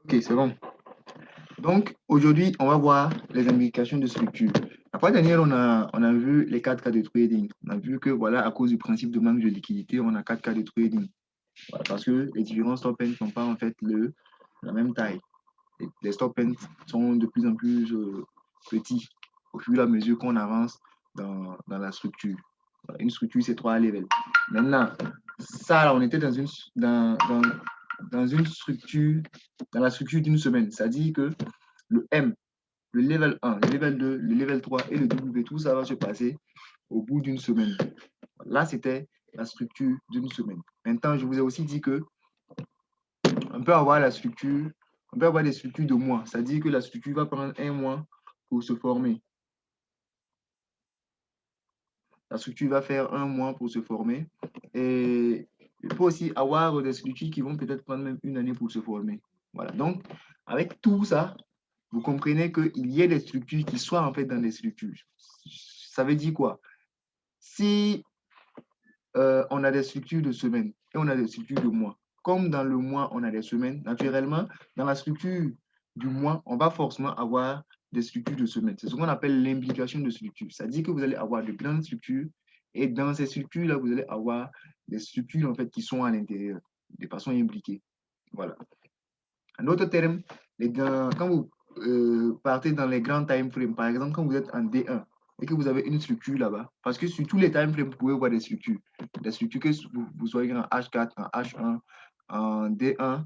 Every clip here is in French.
Ok, c'est bon. Donc, aujourd'hui, on va voir les implications de structure. La fois dernière, on a vu les 4 cas de trading. On a vu que, voilà, à cause du principe de manque de liquidité, on a 4 cas de trading. Voilà, parce que les différents stop ends n'ont pas en fait la même taille. Les stop ends sont de plus en plus petits au fur et à mesure qu'on avance dans la structure. Voilà, une structure, c'est 3 levels. Maintenant, ça, là, on était dans une structure, dans la structure d'une semaine. C'est-à-dire que le M, le level 1, le level 2, le level 3 et le W, tout ça va se passer au bout d'une semaine. Là, c'était la structure d'une semaine. Maintenant, je vous ai aussi dit que on peut avoir la structure, on peut avoir des structures de mois. C'est-à-dire que la structure va prendre un mois pour se former. La structure va faire un mois pour se former. Et il peut aussi avoir des structures qui vont peut-être prendre même une année pour se former. Voilà. Donc, avec tout ça, vous comprenez qu'il y a des structures qui soient en fait dans des structures. Ça veut dire quoi? Si on a des structures de semaines et on a des structures de mois, comme dans le mois, on a des semaines, naturellement, dans la structure du mois, on va forcément avoir des structures de semaines. C'est ce qu'on appelle l'implication de structure. C'est-à-dire que vous allez avoir de grandes structures et dans ces structures-là, vous allez avoir des structures en fait, qui sont à l'intérieur, de façon impliquée. Voilà. En d'autres termes, quand vous partez dans les grands time frames, par exemple, quand vous êtes en D1 et que vous avez une structure là-bas, parce que sur tous les time frames, vous pouvez voir des structures. Des structures que vous soyez en H4, en H1, en D1,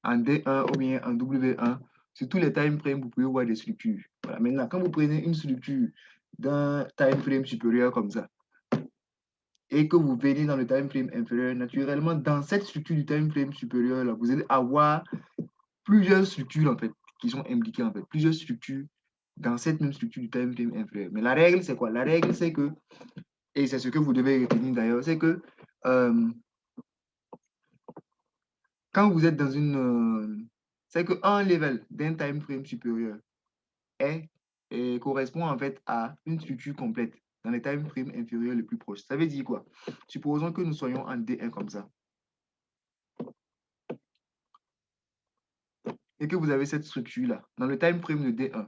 en D1 ou bien en W1. Sur tous les time frames, vous pouvez voir des structures. Voilà. Maintenant, quand vous prenez une structure d'un time frame supérieur comme ça, et que vous venez dans le time frame inférieur, naturellement, dans cette structure du time frame supérieur, là, vous allez avoir plusieurs structures en fait qui sont impliquées en fait, plusieurs structures dans cette même structure du time frame inférieur. Mais la règle, c'est quoi? La règle, c'est que, et c'est ce que vous devez retenir d'ailleurs, c'est que quand vous êtes dans c'est qu'un level d'un time frame supérieur correspond en fait à une structure complète dans les time frame inférieurs les plus proches. Ça veut dire quoi? Supposons que nous soyons en D1 comme ça. Et que vous avez cette structure-là dans le time frame de D1.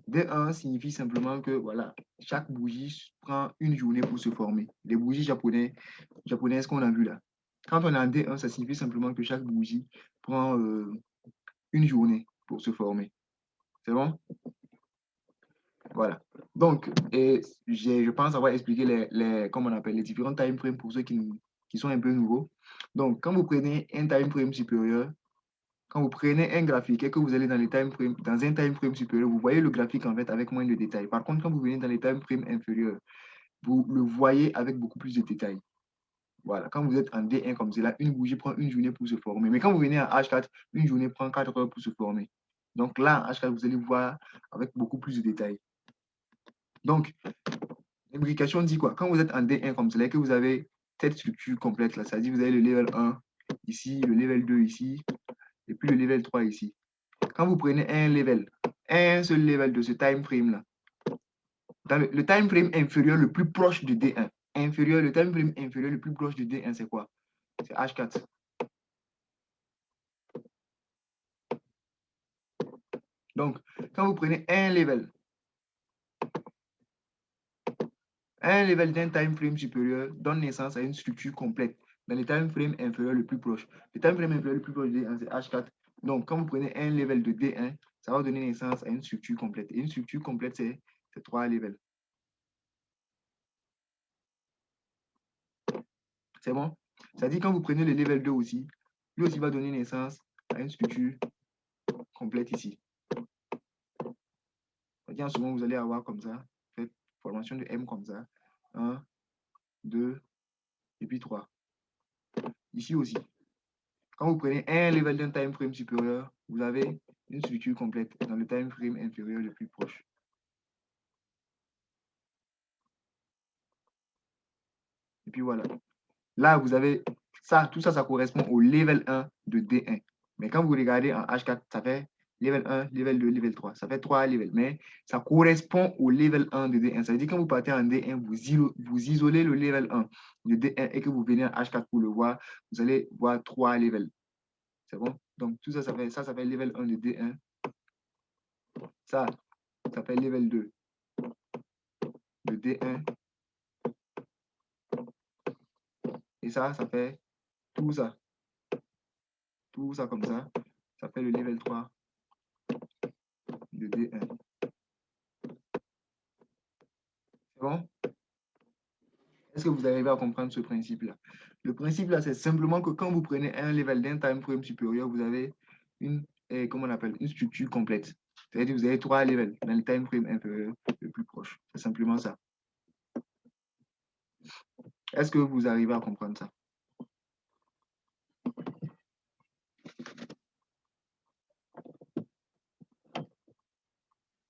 D1 signifie simplement que voilà, chaque bougie prend une journée pour se former. Les bougies japonaises qu'on a vues là. Quand on est en D1, ça signifie simplement que chaque bougie prend une journée pour se former. C'est bon? Voilà. Donc, je pense avoir expliqué comment on appelle, les différents time frames pour ceux qui sont un peu nouveaux. Donc, quand vous prenez un time frame supérieur, quand vous prenez un graphique et que vous allez dans un time frame supérieur, vous voyez le graphique en fait avec moins de détails. Par contre, quand vous venez dans les time frames inférieurs, vous le voyez avec beaucoup plus de détails. Voilà. Quand vous êtes en D1 comme cela, une bougie prend une journée pour se former. Mais quand vous venez en H4, une journée prend 4 heures pour se former. Donc là, en H4, vous allez voir avec beaucoup plus de détails. Donc, l'implication dit quoi? Quand vous êtes en D1 comme cela et que vous avez cette structure complète là, c'est-à-dire vous avez le level 1 ici, le level 2 ici, et puis le level 3 ici. Quand vous prenez un seul level de ce time frame là, dans le time frame inférieur le plus proche de D1, le time frame inférieur le plus proche de D1, c'est quoi? C'est H4. Donc, quand vous prenez un level d'un time frame supérieur donne naissance à une structure complète dans le time frame inférieur le plus proche. Le time frame inférieur le plus proche de D1, c'est H4. Donc, quand vous prenez un level de D1, ça va donner naissance à une structure complète. Et une structure complète, c'est 3 levels. C'est bon? C'est-à-dire quand vous prenez le level 2 aussi, lui aussi va donner naissance à une structure complète ici. C'est-à-dire souvent vous allez avoir comme ça, cette formation de M comme ça. 1, 2, et puis 3. Ici aussi. Quand vous prenez un level d'un time frame supérieur, vous avez une structure complète dans le time frame inférieur le plus proche. Et puis voilà. Là, vous avez ça, tout ça, ça correspond au level 1 de D1. Mais quand vous regardez en H4, ça fait level 1, level 2, level 3. Ça fait 3 levels. Mais ça correspond au level 1 de D1. Ça veut dire que quand vous partez en D1, vous isolez le level 1 de D1 et que vous venez en H4 pour le voir, vous allez voir 3 levels. C'est bon? Donc, tout ça, ça fait level 1 de D1. Ça fait level 2 de D1. Et ça fait tout ça. Tout ça comme ça. Ça fait le level 3 de D1. C'est bon? Est-ce que vous arrivez à comprendre ce principe-là? Le principe là, c'est simplement que quand vous prenez un level d'un time frame supérieur, vous avez une, comment on appelle, une structure complète. C'est-à-dire que vous avez 3 levels dans le time frame inférieur le plus proche. C'est simplement ça. Est-ce que vous arrivez à comprendre ça?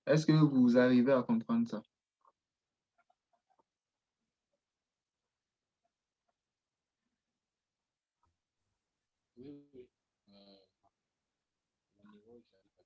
Est-ce que vous arrivez à comprendre ça? Oui, oui. Au niveau, j'arrive à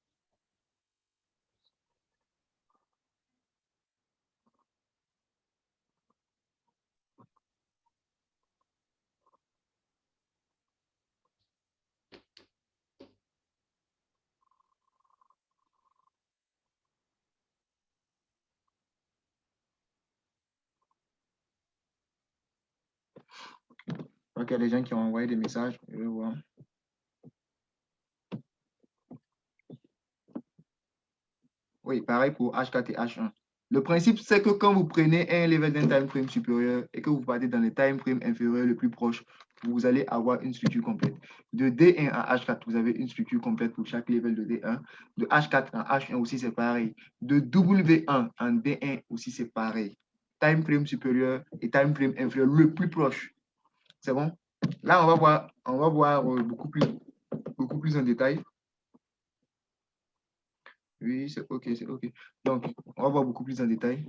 Ok, il y a des gens qui ont envoyé des messages. Je vais voir. Oui, pareil pour H4 et H1. Le principe, c'est que quand vous prenez un level d'un time frame supérieur et que vous partez dans le time frame inférieur le plus proche, vous allez avoir une structure complète. De D1 à H4, vous avez une structure complète pour chaque level de D1. De H4 à H1 aussi, c'est pareil. De W1 en D1 aussi, c'est pareil. Time frame supérieur et time frame inférieur le plus proche. C'est bon? Là, on va voir beaucoup plus en détail. Oui, c'est OK, c'est OK. Donc, on va voir beaucoup plus en détail.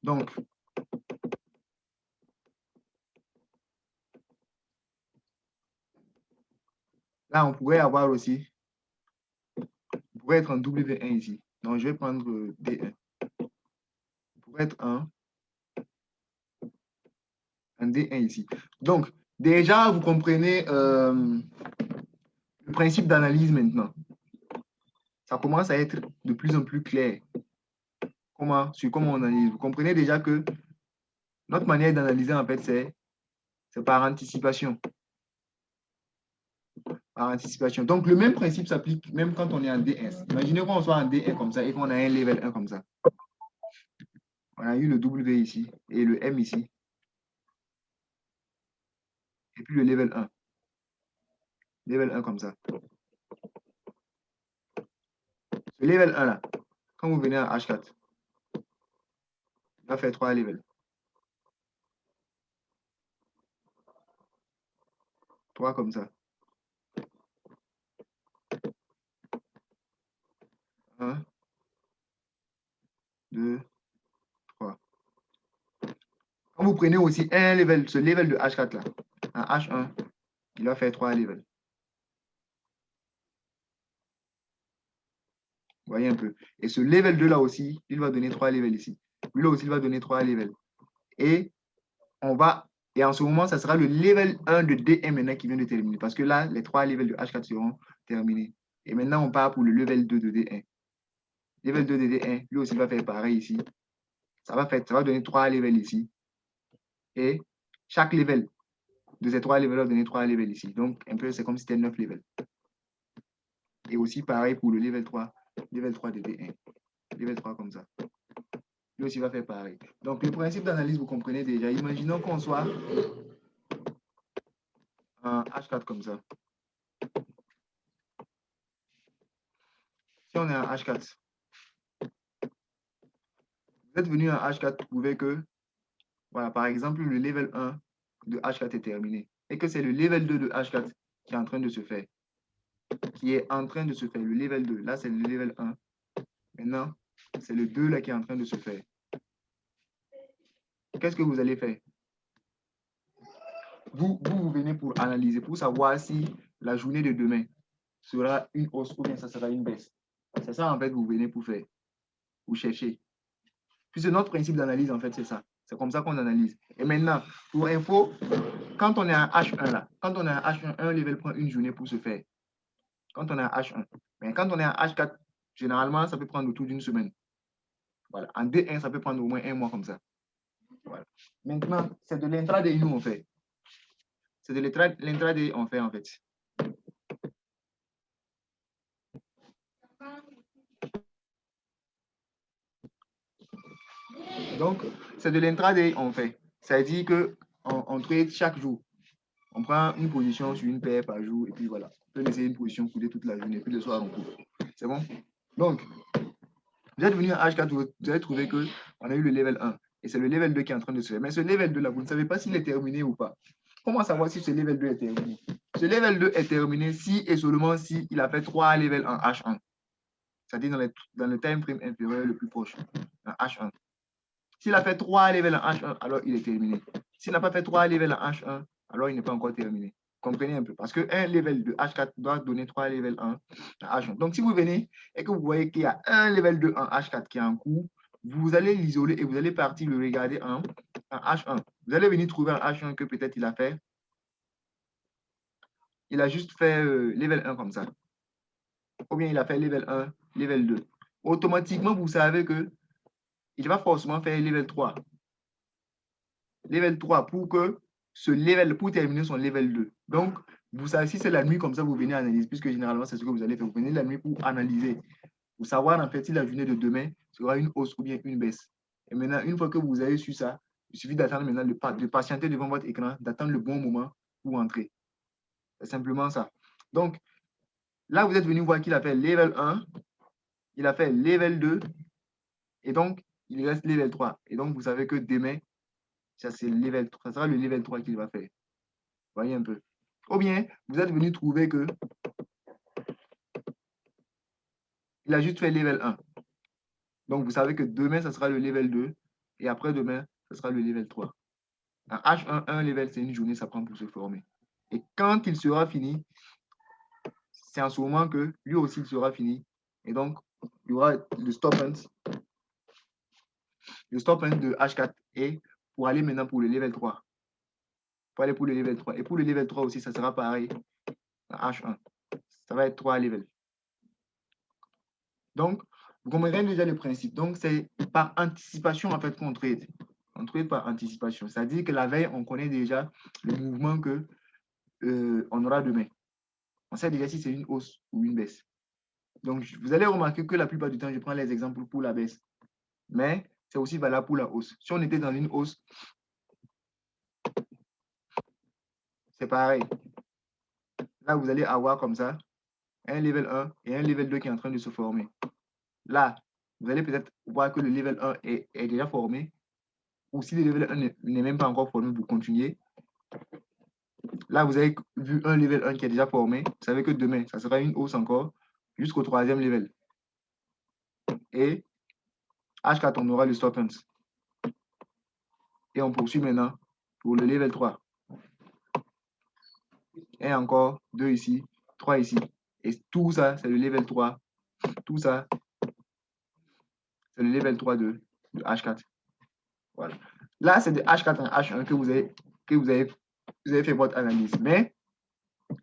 Donc, là, on pourrait avoir aussi, on pourrait être en W1 ici. Donc, je vais prendre D1. On pourrait être en D1 ici. Donc, déjà, vous comprenez le principe d'analyse maintenant. Ça commence à être de plus en plus clair. Sur comment on analyse. Vous comprenez déjà que notre manière d'analyser, en fait, c'est par anticipation. Par anticipation. Donc, le même principe s'applique même quand on est en D1. Imaginez qu'on soit en D1 comme ça et qu'on a un level 1 comme ça. On a eu le W ici et le M ici. Et puis le level 1. Level 1 comme ça. Ce level 1 là, quand vous venez à H4, il va faire 3 levels. 3 comme ça. 1, 2, 3. Quand vous prenez aussi un level, ce level de H4 là, en H1, il va faire 3 levels. Vous voyez un peu. Et ce level 2 là aussi, il va donner 3 levels ici. Lui là aussi, il va donner 3 levels. Et en ce moment, ça sera le level 1 de DM maintenant qui vient de terminer. Parce que là, les 3 levels de H4 seront terminés. Et maintenant, on part pour le level 2 de D1. Level 2 de D1, lui aussi va faire pareil ici. Ça va donner 3 levels ici. Et chaque level de ces 3 levels va donner 3 levels ici. Donc, un peu, c'est comme si c'était 9 levels. Et aussi, pareil pour le level 3 de D1. Level 3 comme ça. Lui aussi va faire pareil. Donc, le principe d'analyse, vous comprenez déjà. Imaginons qu'on soit en H4 comme ça. Si on est en H4, vous êtes venu en H4 trouver que, voilà, par exemple, le level 1 de H4 est terminé. Et que c'est le level 2 de H4 qui est en train de se faire. Le level 2. Là, c'est le level 1. Maintenant, c'est le 2 là qui est en train de se faire. Qu'est-ce que vous allez faire? Vous venez pour analyser, pour savoir si la journée de demain sera une hausse ou bien ça sera une baisse. C'est ça, en fait, vous venez pour faire. Vous cherchez. Puisque notre principe d'analyse, en fait, c'est ça. C'est comme ça qu'on analyse. Et maintenant, pour info, quand on est en H1 là, quand on est en H1, un level prend une journée pour se faire. quand on est à H1. Mais quand on est à H4, généralement, ça peut prendre autour d'une semaine. Voilà. En D1, ça peut prendre au moins un mois comme ça. Voilà. Maintenant, c'est de l'intraday nous on fait. C'est de l'intraday on fait en fait. Donc, c'est de l'intraday on fait. Ça veut dire qu'on trade chaque jour. On prend une position sur une paire par jour et puis voilà. On peut laisser une position couler toute la journée, puis le soir on coupe. C'est bon? Donc, vous êtes venu à H4, vous avez trouvé qu'on a eu le level 1 et c'est le level 2 qui est en train de se faire. Mais ce level 2 là, vous ne savez pas s'il est terminé ou pas. Comment savoir si ce level 2 est terminé? Ce level 2 est terminé si et seulement si il a fait 3 levels en H1. C'est-à-dire dans le time frame inférieur le plus proche, en H1. S'il a fait 3 levels en H1, alors il est terminé. S'il n'a pas fait 3 levels en H1, alors il n'est pas encore terminé. Comprenez un peu. Parce qu'un level de H4 doit donner 3 levels en H1. Donc, si vous venez et que vous voyez qu'il y a un level 2 en H4 qui est en cours, vous allez l'isoler et vous allez partir le regarder en H1. Vous allez venir trouver en H1 que peut-être il a fait. Il a juste fait level 1 comme ça. Ou bien il a fait level 1, level 2. Automatiquement, vous savez que il va forcément faire level 3. Level 3 pour que ce level, pour terminer son level 2. Donc, vous savez, si c'est la nuit comme ça, vous venez analyser, puisque généralement, c'est ce que vous allez faire. Vous venez la nuit pour analyser, pour savoir en fait si la journée de demain sera une hausse ou bien une baisse. Et maintenant, une fois que vous avez su ça, il suffit d'attendre maintenant, de patienter devant votre écran, d'attendre le bon moment pour entrer. C'est simplement ça. Donc, là, vous êtes venu voir qu'il a fait level 1, il a fait level 2, et donc, il reste level 3. Et donc, vous savez que demain, ça, c'est level 3, ça sera le level 3 qu'il va faire. Voyez un peu. Ou bien, vous êtes venu trouver que il a juste fait level 1. Donc, vous savez que demain, ça sera le level 2. Et après-demain, ça sera le level 3. Un H1, un level, c'est une journée, ça prend pour se former. Et quand il sera fini, c'est en ce moment que lui aussi, il sera fini. Et donc, il y aura le stop hunt de H4 et pour aller maintenant pour le level 3. Pour aller pour le level 3. Et pour le level 3 aussi, ça sera pareil. H1. Ça va être 3 levels. Donc, vous comprenez déjà le principe. Donc, c'est par anticipation en fait qu'on trade. On trade par anticipation. C'est-à-dire que la veille, on connaît déjà le mouvement que on aura demain. On sait déjà si c'est une hausse ou une baisse. Donc, vous allez remarquer que la plupart du temps, je prends les exemples pour la baisse. Mais c'est aussi valable pour la hausse. Si on était dans une hausse, c'est pareil. Là, vous allez avoir comme ça un level 1 et un level 2 qui est en train de se former. Là, vous allez peut-être voir que le level 1 est déjà formé. Ou si le level 1 n'est même pas encore formé, vous continuez. Là, vous avez vu un level 1 qui est déjà formé. Vous savez que demain, ça sera une hausse encore jusqu'au 3e level. Et H4, on aura le stop hunt. Et on poursuit maintenant pour le level 3. Et encore 2 ici, 3 ici. Et tout ça, c'est le level 3. Tout ça, c'est le level 3 de H4. Voilà. Là, c'est de H4 en H1 que vous avez fait votre analyse. Mais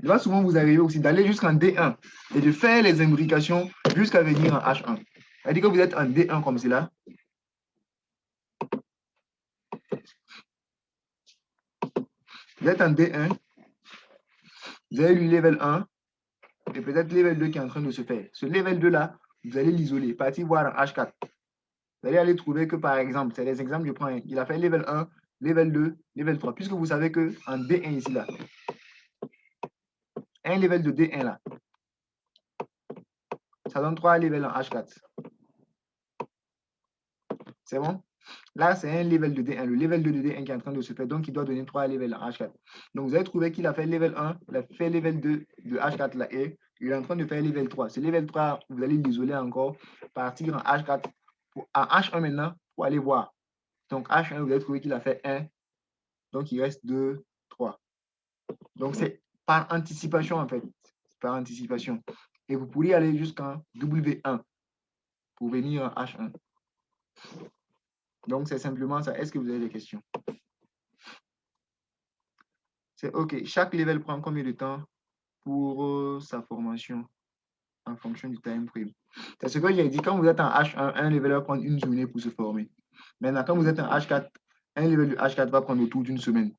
il va souvent vous arriver aussi d'aller jusqu'en D1 et de faire les imbrications jusqu'à venir en H1. C'est-à-dire que vous êtes en D1 comme cela. Vous êtes en D1. Vous avez lu level 1 et peut-être level 2 qui est en train de se faire. Ce level 2 là, vous allez l'isoler. Partir voir en H4. Vous allez aller trouver que par exemple, c'est les exemples que je prends. Il a fait level 1, level 2, level 3. Puisque vous savez qu'en D1 ici là, un level de D1 là, ça donne 3 levels en H4. C'est bon? Là, c'est un level de D1, le level 2 de D1 qui est en train de se faire, donc il doit donner 3 levels en H4. Donc, vous avez trouvé qu'il a fait level 1, il a fait level 2 de H4 là, et il est en train de faire level 3. Ce level 3, vous allez l'isoler encore, partir en H4, en H1 maintenant, pour aller voir. Donc, H1, vous avez trouvé qu'il a fait 1, donc il reste 2, 3. Donc, c'est par anticipation en fait, par anticipation. Et vous pourriez aller jusqu'en W1 pour venir en H1. Donc, c'est simplement ça. Est-ce que vous avez des questions? C'est OK. Chaque level prend combien de temps pour sa formation? en fonction du time frame. C'est ce que j'ai dit. Quand vous êtes en H1, un level va prendre une journée pour se former. Maintenant, quand vous êtes en H4, un level de H4 va prendre autour d'une semaine.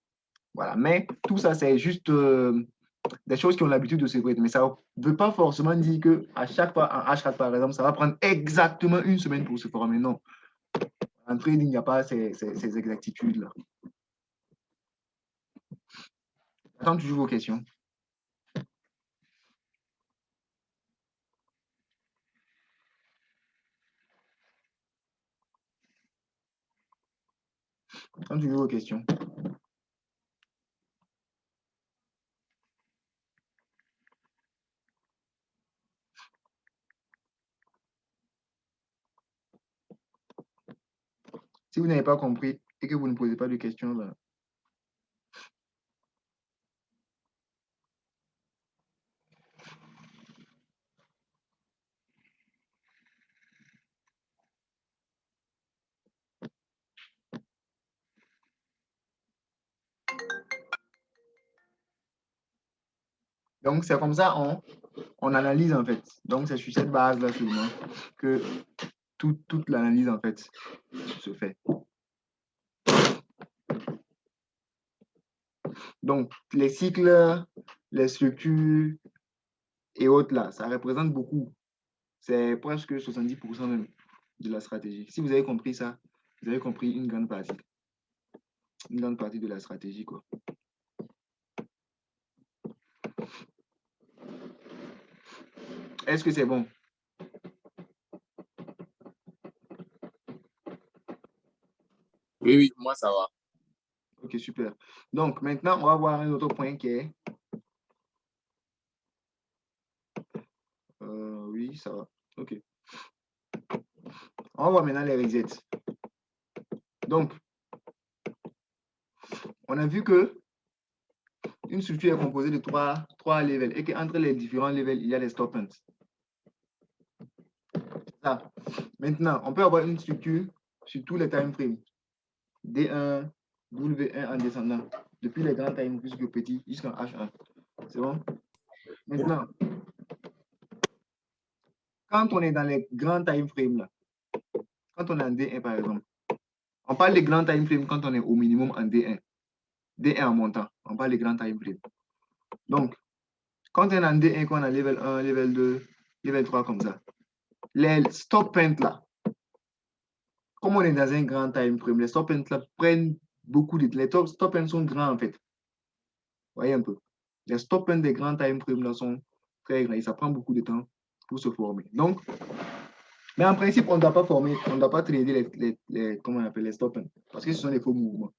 Voilà. Mais tout ça, c'est juste des choses qui ont l'habitude de se répéter. Mais ça ne veut pas forcément dire qu'à chaque fois, en H4, par exemple, ça va prendre exactement une semaine pour se former. Non. En trading, il n'y a pas ces exactitudes-là. J'attends toujours vos questions. J'attends toujours vos questions. Si vous n'avez pas compris et que vous ne posez pas de questions, là. Donc, c'est comme ça, on analyse en fait. Donc, c'est sur cette base-là seulement que toute l'analyse en fait se fait. Donc, les cycles, les structures et autres là, ça représente beaucoup. C'est presque 70% même de la stratégie. Si vous avez compris ça, vous avez compris une grande partie. Une grande partie de la stratégie, quoi. Est-ce que c'est bon? Oui, oui, moi ça va. Ok, super. Donc, maintenant, on va voir un autre point qui est... oui, ça va. Ok. On va voir maintenant les resets. Donc, on a vu que une structure est composée de trois levels et qu'entre les différents levels, il y a les stop points. Ça. Maintenant, on peut avoir une structure sur tous les time frames. D1, W1 en descendant, depuis les grands time jusqu'au petit, jusqu'en H1. C'est bon? Maintenant, quand on est dans les grands time frames, là, quand on est en D1 par exemple, on parle des grands time frames quand on est au minimum en D1. D1 en montant, on parle des grands time frames. Donc, quand on est en D1, qu'on a level 1, level 2, level 3 comme ça, les stop points là, comme on est dans un grand time frame, les stop points là prennent beaucoup de... Les stop points sont grands en fait. Voyez un peu. Les stop points des grands time frames là sont très grands et ça prend beaucoup de temps pour se former. Donc, mais en principe, on ne doit pas former, on ne doit pas trader comment on appelle les stop points parce que ce sont des faux mouvements.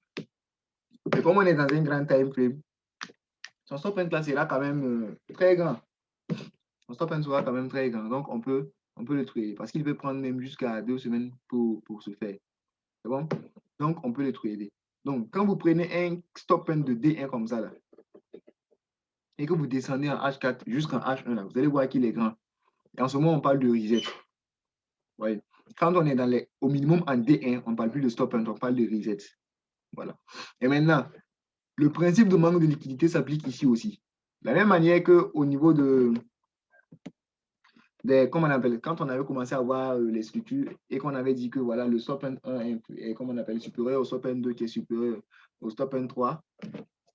Et comme on est dans un grand time frame, son stop point là sera quand même très grand. Son stop point sera quand même très grand. Donc, on peut le trader parce qu'il peut prendre même jusqu'à 2 semaines pour se faire. C'est bon? Donc, on peut le trader. Donc, quand vous prenez un stop point de D1 comme ça, là, et que vous descendez en H4 jusqu'en H1, là, vous allez voir qu'il est grand. Et en ce moment, on parle de reset. Ouais. Quand on est au minimum en D1, on ne parle plus de stop point, on parle de reset. Voilà. Et maintenant, le principe de manque de liquidité s'applique ici aussi. De la même manière qu'au niveau comment on appelle, quand on avait commencé à voir les structures et qu'on avait dit que voilà, le stop 1 est, comment on appelle, supérieur au stop 2 qui est supérieur au stop 3,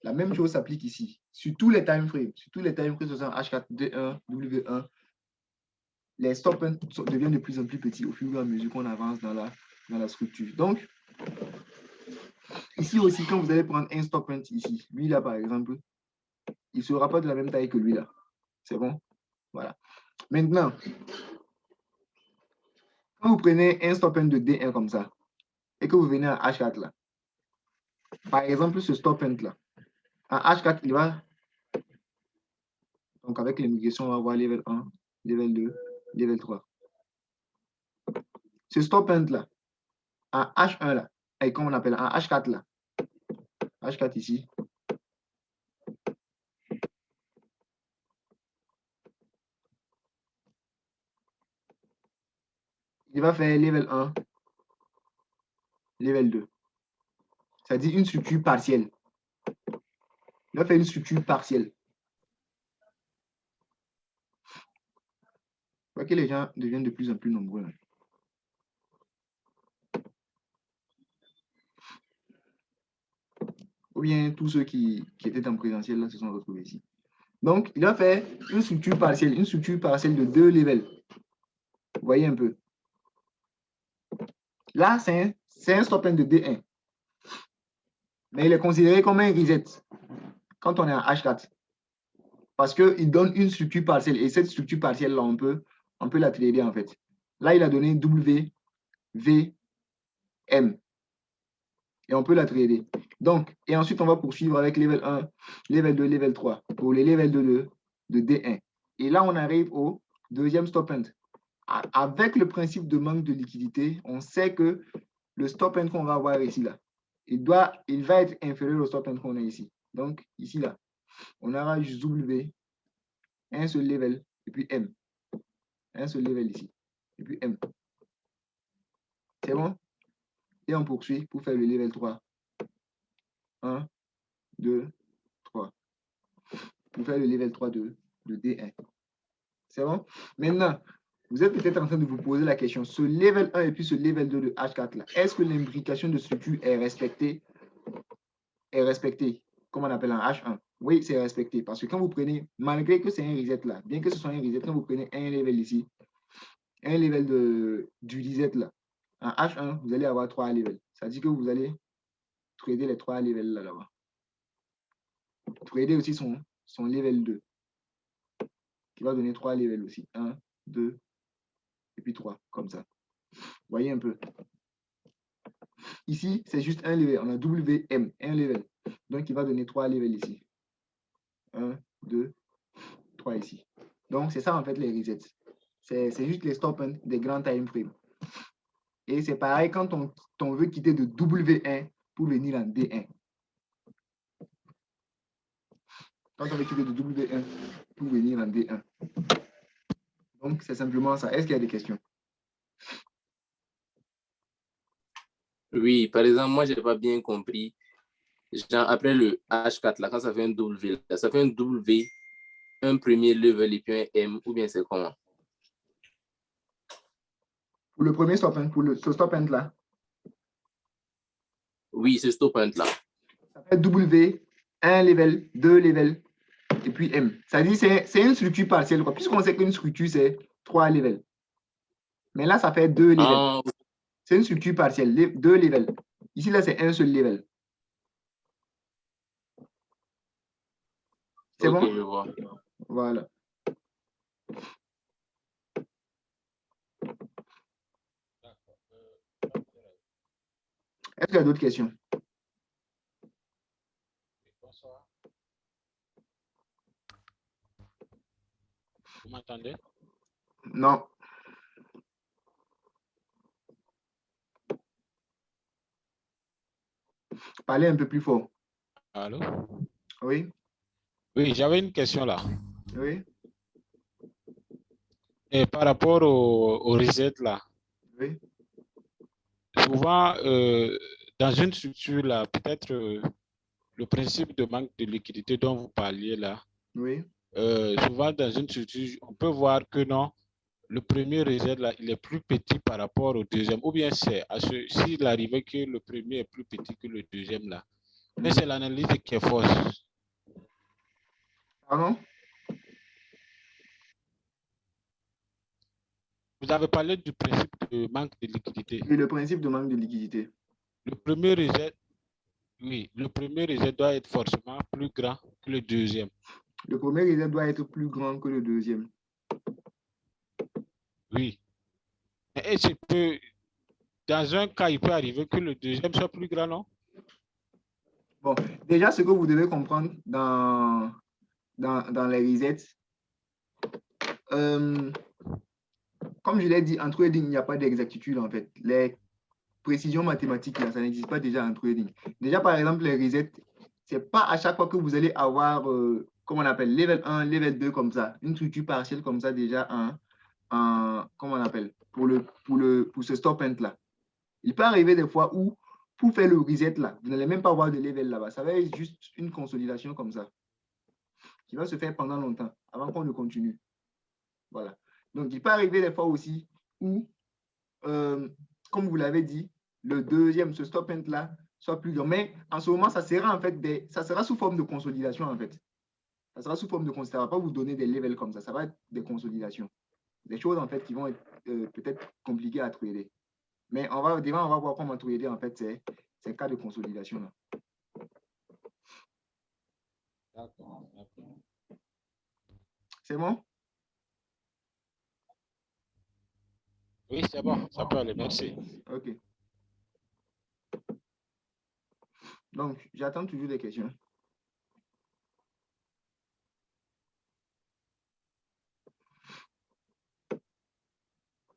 la même chose s'applique ici. Sur tous les time frames, ce sont H4, D1, W1, les stop deviennent de plus en plus petits au fur et à mesure qu'on avance dans la structure. Donc, ici aussi, quand vous allez prendre un stop point ici, lui là par exemple, il ne sera pas de la même taille que lui là. C'est bon? Voilà. Maintenant, quand vous prenez un stop point de D1 comme ça, et que vous venez à H4 là, par exemple, ce stop point là, en H4, il va, donc avec l'immigration, on va avoir level 1, level 2, level 3. Ce stop point là, en H1 là, et comme on appelle en H4 là, H4 ici, il va faire level 1, level 2. C'est-à-dire une structure partielle. Il va faire une structure partielle. vois que les gens deviennent de plus en plus nombreux. Hein. Ou bien tous ceux qui étaient en présentiel, là, se sont retrouvés ici. Donc, il a fait une structure partielle de 2 levels. Vous voyez un peu. Là, c'est un stop and de D1. Mais il est considéré comme un reset quand on est en H4. Parce qu'il donne une structure partielle. Et cette structure partielle-là, on peut la trader en fait. Là, il a donné W, V, M. Et on peut la trader. Donc, et ensuite, on va poursuivre avec level 1, level 2, level 3 pour les level 2 de D1. Et là, on arrive au deuxième stop end. Avec le principe de manque de liquidité, on sait que le stop end qu'on va avoir ici, là, il va être inférieur au stop end qu'on a ici. Donc, ici, là, on aura juste W, un seul level, et puis M. Un seul level ici, et puis M. C'est bon? Et on poursuit pour faire le level 3. 1, 2, 3. Pour faire le level 3 de D1. C'est bon? Maintenant, vous êtes peut-être en train de vous poser la question, ce level 1 et puis ce level 2 de H4 là, est-ce que l'imbrication de structure est respectée? Est respectée, comme on appelle en H1. Oui, c'est respecté. Parce que quand vous prenez, malgré que c'est un reset là, bien que ce soit un reset, quand vous prenez un level ici, un level du reset là, en H1, vous allez avoir 3 levels. Ça dit que vous allez trader les 3 levels là-bas. Trader aussi son level 2, qui va donner 3 levels aussi. 1, 2, et puis 3, comme ça. Voyez un peu. Ici, c'est juste un level. On a WM, un level. Donc, il va donner 3 levels ici. 1, 2, 3 ici. Donc, c'est ça en fait les resets. C'est juste les stop des grands time frames. Et c'est pareil quand on veut quitter de W1 pour venir en D1. Quand on veut quitter de W1 pour venir en D1. Donc, c'est simplement ça. Est-ce qu'il y a des questions? Oui, par exemple, moi, je n'ai pas bien compris. Genre, après le H4, là, quand ça fait un W, là, ça fait un W, un premier level et puis un M, ou bien c'est comment? Pour le premier stop end, pour ce stop end là. Oui, ce stop end là. Ça fait W, 1 level, 2 level, et puis M. Ça dit c'est une structure partielle, puisqu'on sait qu'une structure, c'est 3 levels. Mais là, ça fait 2 levels. Ah, c'est une structure partielle, 2 levels. Ici, là, c'est un seul level. C'est ok, bon? je vois. Voilà. Est-ce qu'il y a d'autres questions? Bonsoir. Vous m'entendez? Non. Parlez un peu plus fort. Allô? Oui? Oui, j'avais une question là. Oui? Et par rapport au reset là, Oui? souvent dans une structure là, peut-être le principe de manque de liquidité dont vous parliez là, Oui? souvent dans une structure, on peut voir que non, le premier reset là, il est plus petit par rapport au deuxième. Ou bien c'est s'il arrivait que le premier est plus petit que le deuxième là. Mais c'est l'analyse qui est fausse. Pardon? Vous avez parlé du principe de manque de liquidité. Et le principe de manque de liquidité. Le premier reset, oui, le premier reset doit être forcément plus grand que le deuxième. Le premier reset doit être plus grand que le deuxième. Oui. Et dans un cas, il peut arriver que le deuxième soit plus grand, non? Bon, déjà, ce que vous devez comprendre dans les resets, comme je l'ai dit, en trading, il n'y a pas d'exactitude en fait. Les précisions mathématiques, là, ça n'existe pas déjà en trading. Déjà, par exemple, les resets, ce n'est pas à chaque fois que vous allez avoir, comment on appelle, level 1, level 2 comme ça, une structure partielle comme ça déjà comment on appelle, pour ce stop end là. Il peut arriver des fois où, pour faire le reset là, vous n'allez même pas avoir de level là-bas. Ça va être juste une consolidation comme ça, qui va se faire pendant longtemps, avant qu'on ne continue. Voilà. Donc, il peut arriver des fois aussi où, comme vous l'avez dit, le deuxième, ce stop and là, soit plus grand. Mais en ce moment, ça sera en fait ça sera sous forme de consolidation en fait. Ça sera sous forme de consolidation. Ça ne va pas vous donner des levels comme ça va être des consolidations. Des choses en fait qui vont être peut-être compliquées à trader. Mais on va voir comment trader en fait ces cas de consolidation là. D'accord. C'est bon? Oui, c'est bon, ça peut aller, merci. Ok. Donc, j'attends toujours des questions.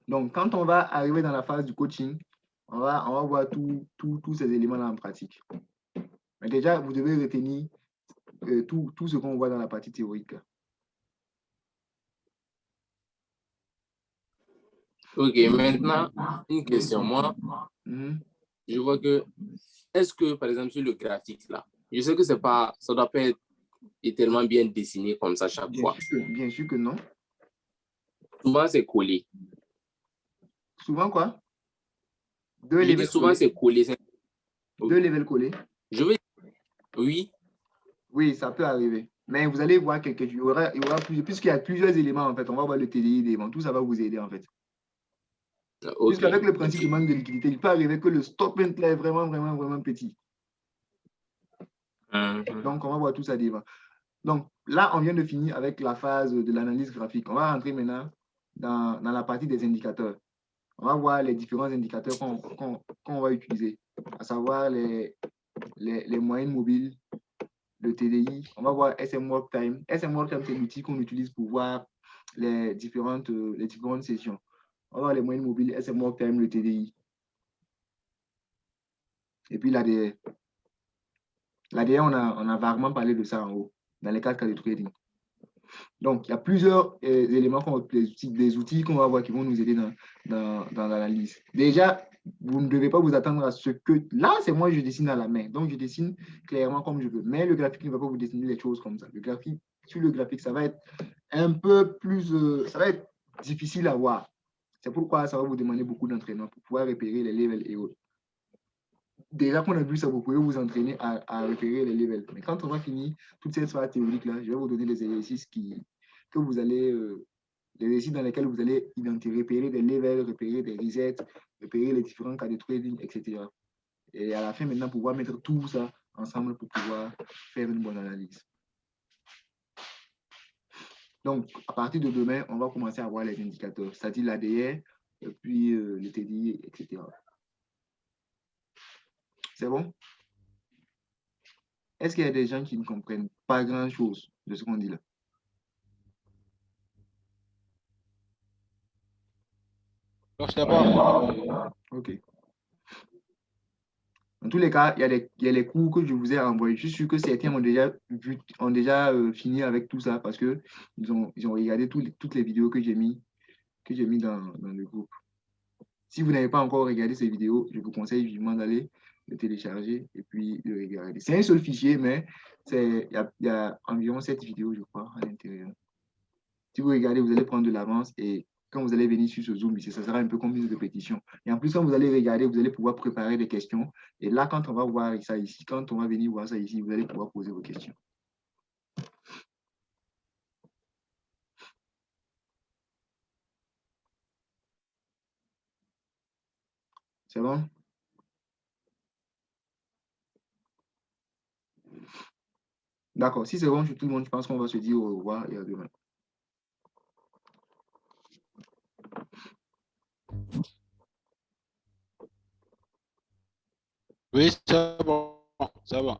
Donc, quand on va arriver dans la phase du coaching, on va voir tous ces éléments-là en pratique. Mais déjà, vous devez retenir tout ce qu'on voit dans la partie théorique. Ok, maintenant, une question. Moi, je vois que, est-ce que, par exemple, sur le graphique, là, je sais que ça ne doit pas être tellement bien dessiné comme ça chaque fois. Bien sûr que non. Souvent, c'est collé. Souvent quoi? Souvent, c'est collé. Deux levels collés? Oui. Oui, ça peut arriver. Mais vous allez voir il y aura puisqu'il y a plusieurs éléments, en fait, on va voir le TDI devant. Tout ça va vous aider, en fait. Okay. Puisqu'avec le principe de manque de liquidité, il peut arriver que le stop and là est vraiment petit. Donc, on va voir tout ça devant. Donc, là, on vient de finir avec la phase de l'analyse graphique. On va rentrer maintenant dans la partie des indicateurs. On va voir les différents indicateurs qu'on va utiliser, à savoir les moyennes mobiles, le TDI. On va voir SM Work Time. SM Work Time, c'est l'outil qu'on utilise pour voir les différentes sessions. On va voir les moyennes mobiles, SM Work Time, le TDI. Et puis l'ADR. L'ADR, on a vaguement parlé de ça en haut, dans les 4 cas de trading. Donc, il y a plusieurs éléments, des outils qu'on va voir qui vont nous aider dans l'analyse. Déjà, vous ne devez pas vous attendre à ce que... Là, c'est moi, je dessine à la main. Donc, je dessine clairement comme je veux. Mais le graphique ne va pas vous dessiner les choses comme ça. Sur le graphique, ça va être un peu plus... ça va être difficile à voir. C'est pourquoi ça va vous demander beaucoup d'entraînement pour pouvoir repérer les levels et autres. Déjà qu'on a vu ça, vous pouvez vous entraîner à repérer les levels. Mais quand on va finir toute cette phase théorique-là, je vais vous donner des exercices que vous allez... les exercices dans lesquels vous allez repérer des levels, repérer des resets, repérer les différents cas de trading, etc. Et à la fin, maintenant, pouvoir mettre tout ça ensemble pour pouvoir faire une bonne analyse. Donc, à partir de demain, on va commencer à voir les indicateurs, c'est-à-dire l'ADR, puis le TDI, etc. C'est bon? Est-ce qu'il y a des gens qui ne comprennent pas grand-chose de ce qu'on dit là? Donc, d'abord, OK. Dans tous les cas, il y a les cours que je vous ai envoyés. Je suis sûr que certains ont déjà fini avec tout ça parce qu'ils ont regardé toutes les vidéos que j'ai mis dans le groupe. Si vous n'avez pas encore regardé ces vidéos, je vous conseille vivement d'aller le télécharger et puis le regarder. C'est un seul fichier, mais il y a environ 7 vidéos, je crois, à l'intérieur. Si vous regardez, vous allez prendre de l'avance et quand vous allez venir sur ce Zoom ici, ça sera un peu comme une répétition. Et en plus, quand vous allez regarder, vous allez pouvoir préparer des questions. Et là, quand on va voir ça ici, quand on va venir voir ça ici, vous allez pouvoir poser vos questions. C'est bon? D'accord. Si c'est bon sur tout le monde, je pense qu'on va se dire au revoir et à demain. oui, c'est bon. C'est bon.